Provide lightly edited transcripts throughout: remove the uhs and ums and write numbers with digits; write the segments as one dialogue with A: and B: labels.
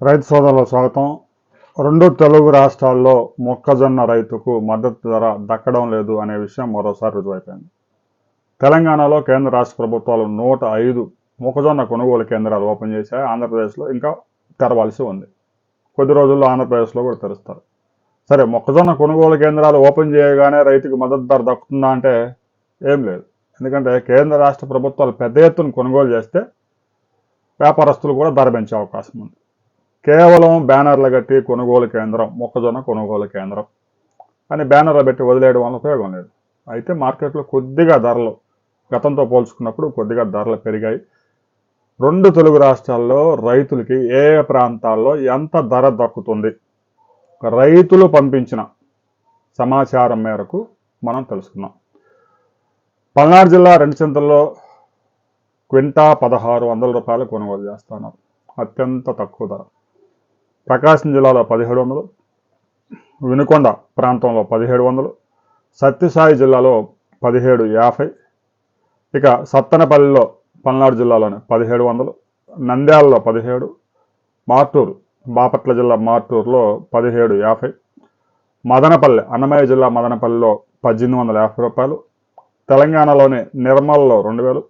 A: రైతు సోదరులకు స్వాగతం. రెండు తెలుగు రాష్ట్రాల్లో మొక్కజొన్న రైతుకు మద్దతు ధర దక్కడం లేదు అనే విషయం మరోసారి రుజువైపోయింది. తెలంగాణలో కేంద్ర రాష్ట్ర ప్రభుత్వాలు 105 మొక్కజొన్న కొనుగోలు కేంద్రాలు ఓపెన్ చేశాయి. ఆంధ్రప్రదేశ్లో ఇంకా తెరవాల్సి ఉంది. కొద్ది రోజుల్లో ఆంధ్రప్రదేశ్లో కూడా తెరుస్తారు. సరే, మొక్కజొన్న కొనుగోలు కేంద్రాలు ఓపెన్ చేయగానే రైతుకు మద్దతు ధర దక్కుతుందా అంటే ఏం లేదు. ఎందుకంటే కేంద్ర రాష్ట్ర ప్రభుత్వాలు పెద్ద ఎత్తున కొనుగోలు చేస్తే వ్యాపారస్తులు కూడా ధర పెంచే అవకాశం ఉంది. కేవలం బ్యానర్లు కట్టి కొనుగోలు కేంద్రం, మొక్కజొన్న కొనుగోలు కేంద్రం అని బ్యానర్లు పెట్టి వదిలేయడం వల్ల ఉపయోగం లేదు. అయితే మార్కెట్లో కొద్దిగా ధరలు గతంతో పోల్చుకున్నప్పుడు కొద్దిగా ధరలు పెరిగాయి. రెండు తెలుగు రాష్ట్రాల్లో రైతులకి ఏ ప్రాంతాల్లో ఎంత ధర దక్కుతుంది, రైతులు పంపించిన సమాచారం మేరకు మనం తెలుసుకున్నాం. పల్నాడు జిల్లా రెండుచింతల్లో క్వింటా 1600 రూపాయలు కొనుగోలు చేస్తున్నారు, అత్యంత తక్కువ ధర. ప్రకాశం జిల్లాలో 1700, వినుకొండ ప్రాంతంలో 1700, సత్యసాయి జిల్లాలో 1750, ఇక సత్తెనపల్లిలో పల్నాడు జిల్లాలోని 1700, నంద్యాలలో 17, మార్టూరు బాపట్ల జిల్లా మార్టూరులో 1750, మదనపల్లి అన్నమయ్య జిల్లా మదనపల్లిలో 1850 రూపాయలు, తెలంగాణలోని నిర్మల్లో 2000,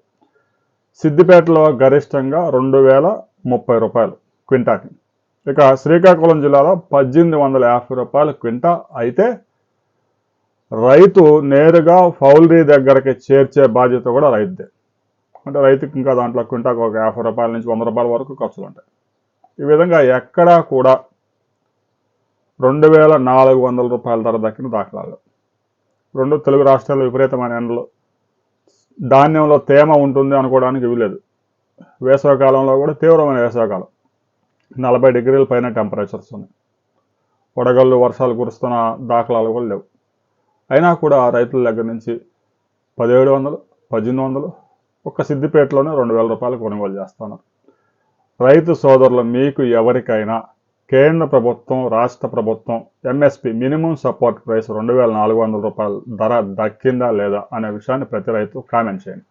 A: సిద్దిపేటలో గరిష్టంగా 2030 రూపాయలు క్వింటాకి. ఇక శ్రీకాకుళం జిల్లాలో 1850 రూపాయలు క్వింటా. అయితే రైతు నేరుగా పౌల్ట్రీ దగ్గరకి చేర్చే బాధ్యత కూడా రైతుదే. అంటే రైతుకి ఇంకా దాంట్లో క్వింటాకు ఒక 50 రూపాయల నుంచి 100 రూపాయల వరకు ఖర్చులు ఉంటాయి. ఈ విధంగా ఎక్కడా కూడా 2400 రూపాయల ధర దక్కిన దాఖలాలు. రెండు తెలుగు రాష్ట్రాల్లో విపరీతమైన ఎండలు, ధాన్యంలో తేమ ఉంటుంది అనుకోవడానికి వీలేదు. వేసవికాలంలో కూడా తీవ్రమైన వేసవికాలం, 40 డిగ్రీల పైన టెంపరేచర్స్ ఉన్నాయి. వడగళ్ళు వర్షాలు కురుస్తున్న దాఖలాలు కూడా లేవు. అయినా కూడా రైతుల దగ్గర నుంచి 1700, 1800, ఒక్క సిద్దిపేటలోనే 2000 రూపాయలు కొనుగోలు చేస్తున్నారు. రైతు సోదరులు, మీకు ఎవరికైనా కేంద్ర ప్రభుత్వం, రాష్ట్ర ప్రభుత్వం ఎంఎస్పి మినిమం సపోర్ట్ ప్రైస్ 2400 రూపాయల ధర దక్కిందా లేదా అనే విషయాన్ని ప్రతి రైతు కామెంట్ చేయండి.